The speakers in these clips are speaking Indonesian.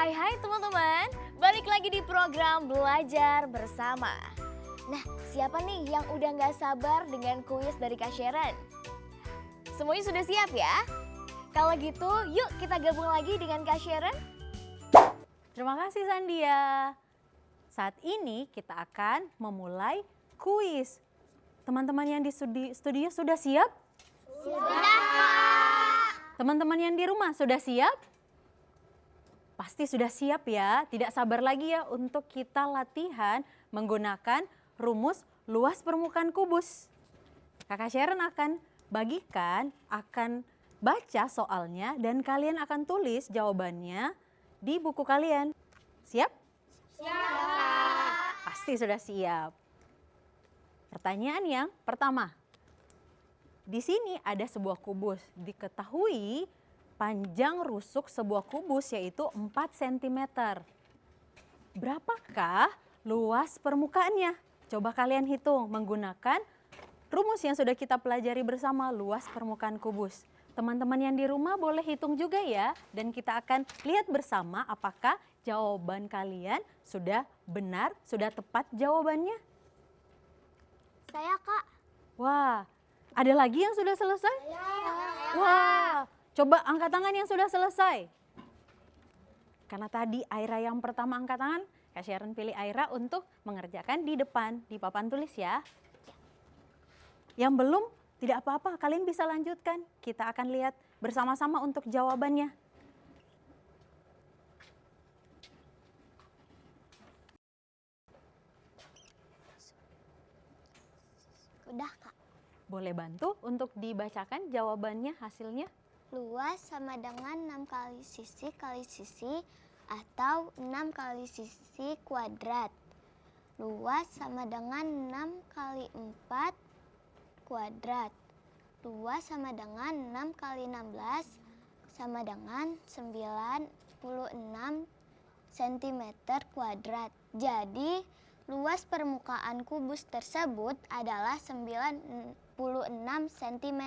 Hai teman-teman, balik lagi di program Belajar Bersama. Nah, siapa nih yang udah gak sabar dengan kuis dari Kak Sharon? Semuanya sudah siap ya? Kalau gitu, yuk kita gabung lagi dengan Kak Sharon. Terima kasih Sandia. Saat ini kita akan memulai kuis. Teman-teman yang di studio sudah siap? Sudah, Kak. Teman-teman yang di rumah sudah siap? Pasti sudah siap ya, tidak sabar lagi ya untuk kita latihan menggunakan rumus luas permukaan kubus. Kakak Sharon akan bagikan, akan baca soalnya dan kalian akan tulis jawabannya di buku kalian. Siap? Siap. Pasti sudah siap. Pertanyaan yang pertama. Di sini ada sebuah kubus. Diketahui panjang rusuk sebuah kubus yaitu 4 cm. Berapakah luas permukaannya? Coba kalian hitung menggunakan rumus yang sudah kita pelajari bersama, luas permukaan kubus. Teman-teman yang di rumah boleh hitung juga ya. Dan kita akan lihat bersama apakah jawaban kalian sudah benar, sudah tepat jawabannya. Saya, Kak. Wah, ada lagi yang sudah selesai? Wah, coba angkat tangan yang sudah selesai. Karena tadi Aira yang pertama angkat tangan, Kak Sharon pilih Aira untuk mengerjakan di depan, di papan tulis ya. Yang belum, tidak apa-apa, kalian bisa lanjutkan. Kita akan lihat bersama-sama untuk jawabannya. Udah, Kak. Boleh bantu untuk dibacakan jawabannya, hasilnya? Luas sama dengan 6 kali sisi atau 6 kali sisi kuadrat. Luas sama dengan 6 kali 4 kuadrat. Luas sama dengan 6 kali 16 sama dengan 96 cm kuadrat. Jadi, luas permukaan kubus tersebut adalah 96 cm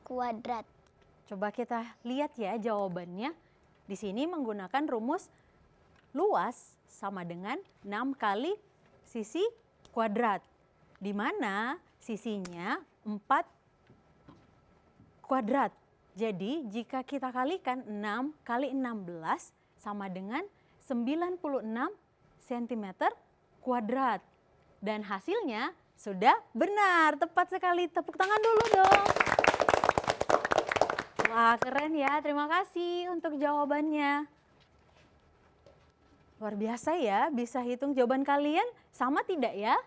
kuadrat. Coba kita lihat ya jawabannya. Di sini menggunakan rumus luas sama dengan 6 kali sisi kuadrat. Di mana sisinya 4 kuadrat. Jadi jika kita kalikan 6 kali 16 sama dengan 96 cm kuadrat. Dan hasilnya sudah benar, tepat sekali. Tepuk tangan dulu dong. Wah, keren ya, terima kasih untuk jawabannya. Luar biasa ya, bisa hitung jawaban kalian sama tidak ya?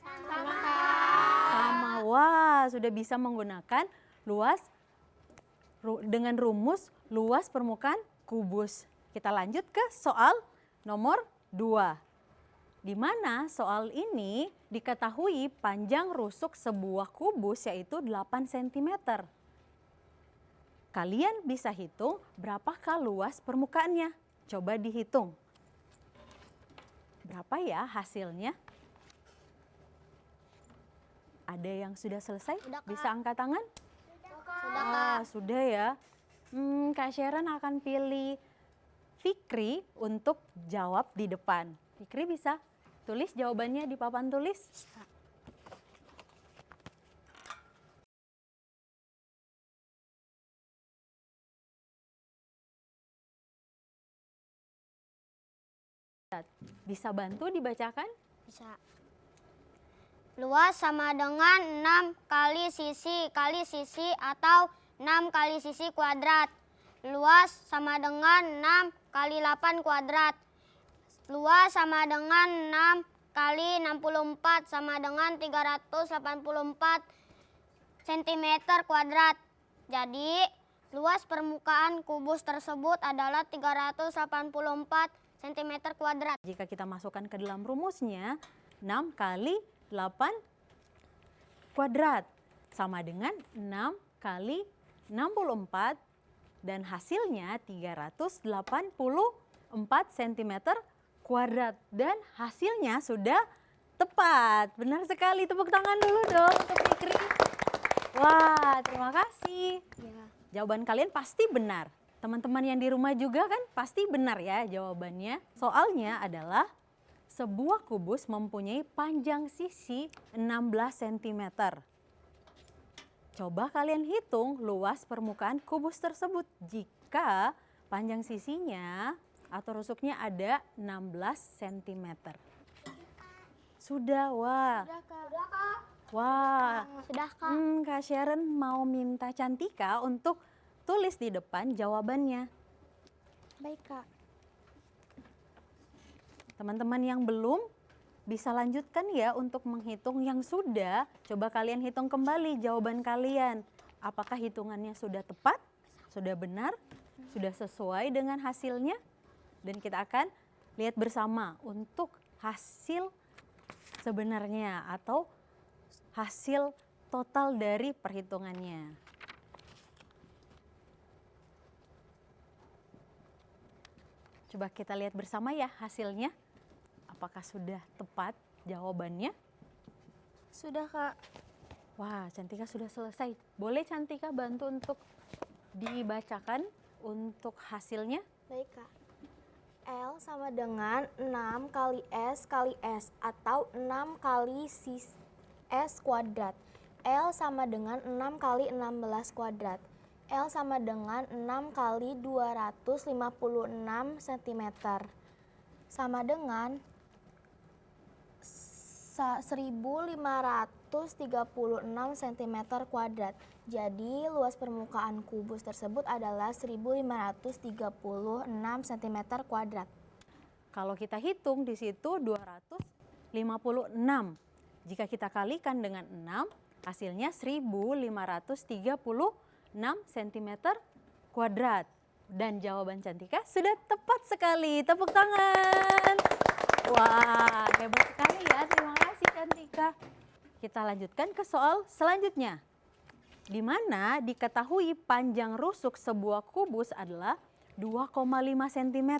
Sama. Sama, wah sudah bisa menggunakan luas dengan rumus luas permukaan kubus. Kita lanjut ke soal nomor 2. Di mana soal ini diketahui panjang rusuk sebuah kubus yaitu 8 cm. Kalian bisa hitung berapakah luas permukaannya. Coba dihitung. Berapa ya hasilnya? Ada yang sudah selesai? Sudah, Kak. Bisa angkat tangan? Sudah, Kak. Sudah ya. Kak Sharon akan pilih Fikri untuk jawab di depan. Fikri bisa tulis jawabannya di papan tulis. Bisa bantu dibacakan? Bisa. Luas sama dengan 6 kali sisi atau 6 kali sisi kuadrat. Luas sama dengan 6 kali 8 kuadrat. Luas sama dengan 6 kali 64 sama dengan 384 cm kuadrat. Jadi, luas permukaan kubus tersebut adalah 384 cm kuadrat. Jika kita masukkan ke dalam rumusnya, 6 kali 8 kuadrat sama dengan 6 kali 64 dan hasilnya 384 cm kuadrat. Dan hasilnya sudah tepat. Benar sekali, tepuk tangan dulu dong untuk Fikri. Wah, terima kasih. Ya. Jawaban kalian pasti benar. Teman-teman yang di rumah juga kan pasti benar ya jawabannya. Soalnya adalah sebuah kubus mempunyai panjang sisi 16 cm. Coba kalian hitung luas permukaan kubus tersebut jika panjang sisinya atau rusuknya ada 16 cm. Sudah, wah. Wah. Sudah, Kak. Kak Sharon mau minta Cantika untuk tulis di depan jawabannya. Baik, Kak. Teman-teman yang belum bisa lanjutkan ya untuk menghitung. Yang sudah, coba kalian hitung kembali jawaban kalian. Apakah hitungannya sudah tepat, sudah benar, sudah sesuai dengan hasilnya? Dan kita akan lihat bersama untuk hasil sebenarnya atau hasil total dari perhitungannya. Coba kita lihat bersama ya hasilnya. Apakah sudah tepat jawabannya? Sudah, Kak. Wah, Cantika sudah selesai. Boleh Cantika bantu untuk dibacakan untuk hasilnya? Baik, Kak. L sama dengan 6 kali S atau 6 kali S kuadrat. L sama dengan 6 kali 16 kuadrat. L sama dengan 6 kali 256 cm. Sama dengan 1536 cm kuadrat. Jadi luas permukaan kubus tersebut adalah 1536 cm kuadrat. Kalau kita hitung di situ 256. Jika kita kalikan dengan 6, hasilnya 1536 cm kuadrat. Dan jawaban Cantika sudah tepat sekali. Tepuk tangan. Wah, hebat sekali ya. Terima kasih Cantika. Kita lanjutkan ke soal selanjutnya. Di mana diketahui panjang rusuk sebuah kubus adalah 2,5 cm.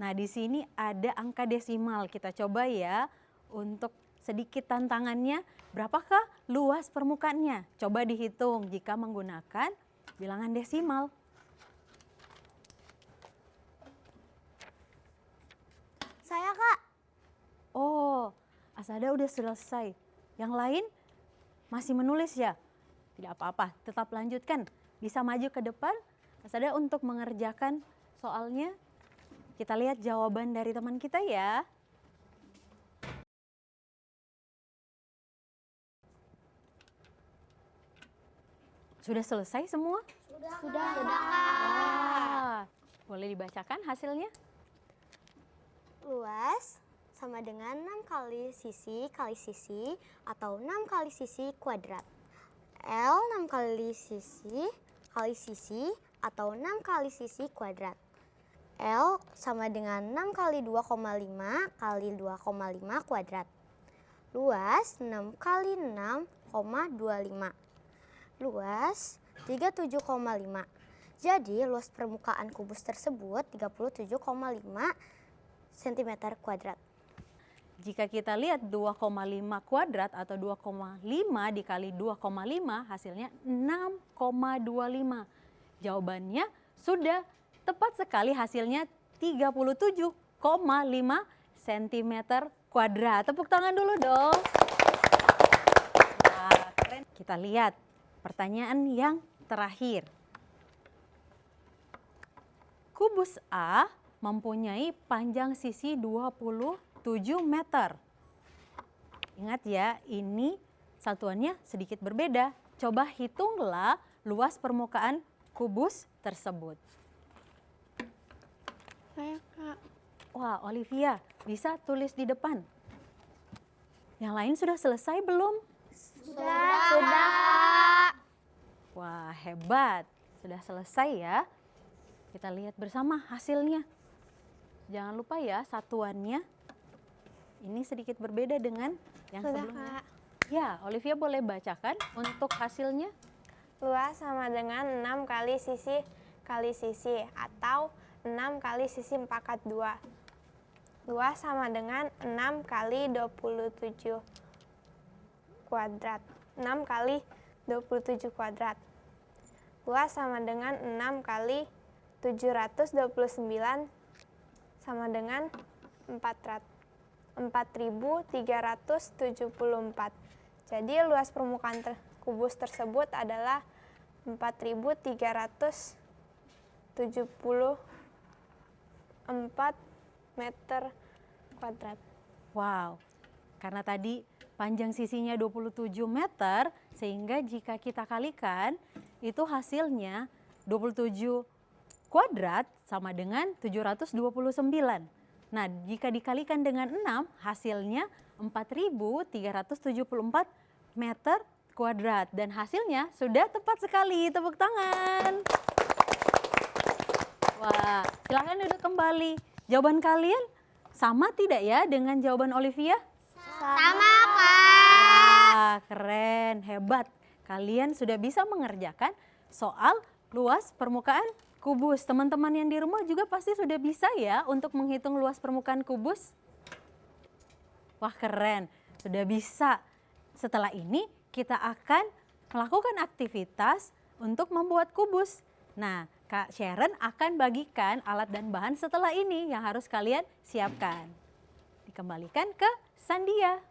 Nah, di sini ada angka desimal. Kita coba ya untuk sedikit tantangannya. Berapakah luas permukaannya? Coba dihitung jika menggunakan bilangan desimal. Saya, Kak. Oh, Asada udah selesai. Yang lain masih menulis ya? Tidak apa-apa, tetap lanjutkan. Bisa maju ke depan, Asada untuk mengerjakan soalnya. Kita lihat jawaban dari teman kita ya. Sudah selesai semua? Sudah, Kak. Wah, boleh dibacakan hasilnya? Luas sama dengan 6 kali sisi atau 6 kali sisi kuadrat. L 6 kali sisi atau 6 kali sisi kuadrat. L sama dengan 6 kali 2,5 kali 2,5 kuadrat. Luas 6 kali 6,25. Luas 37,5. Jadi luas permukaan kubus tersebut 37,5 cm kuadrat. Jika kita lihat 2,5 kuadrat atau 2,5 dikali 2,5 hasilnya 6,25. Jawabannya sudah tepat sekali, hasilnya 37,5 cm kuadrat. Tepuk tangan dulu dong. Wah, keren. Kita lihat pertanyaan yang terakhir. Kubus A mempunyai panjang sisi 27 meter. Ingat ya, ini satuannya sedikit berbeda. Coba hitunglah luas permukaan kubus tersebut. Saya, Kak. Wah, Olivia bisa tulis di depan. Yang lain sudah selesai belum? Sudah. Wah, hebat. Sudah selesai ya. Kita lihat bersama hasilnya. Jangan lupa ya satuannya. Ini sedikit berbeda dengan yang sebelumnya. Ya, Olivia boleh bacakan untuk hasilnya. Luas sama dengan 6 kali sisi atau 6 kali sisi 4/2. Luas sama dengan 6 kali 27 kuadrat. 6 kali 27 kuadrat. Luas sama dengan 6 kali 729 sama dengan 4.374. Jadi luas permukaan kubus tersebut adalah 4.374 meter kuadrat. Wow, karena tadi panjang sisinya 27 meter, sehingga jika kita kalikan, itu hasilnya 27 kuadrat sama dengan 729. Nah, jika dikalikan dengan 6, hasilnya 4.374 meter kuadrat. Dan hasilnya sudah tepat sekali, tepuk tangan. Wah, silahkan duduk kembali. Jawaban kalian sama tidak ya dengan jawaban Olivia? Sama, Kak. Wah, keren, hebat. Kalian sudah bisa mengerjakan soal luas permukaan kubus. Teman-teman yang di rumah juga pasti sudah bisa ya untuk menghitung luas permukaan kubus. Wah, keren, sudah bisa. Setelah ini kita akan melakukan aktivitas untuk membuat kubus. Nah, Kak Sharon akan bagikan alat dan bahan setelah ini yang harus kalian siapkan. Dikembalikan ke Sandia.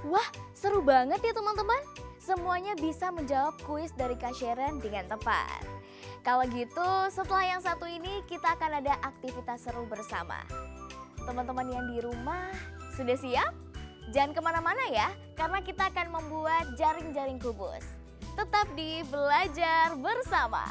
Wah, seru banget ya teman-teman. Semuanya bisa menjawab kuis dari Kak Sharon dengan tepat. Kalau gitu, setelah yang satu ini kita akan ada aktivitas seru bersama. Teman-teman yang di rumah, sudah siap? Jangan kemana-mana ya, karena kita akan membuat jaring-jaring kubus. Tetap di Belajar Bersama.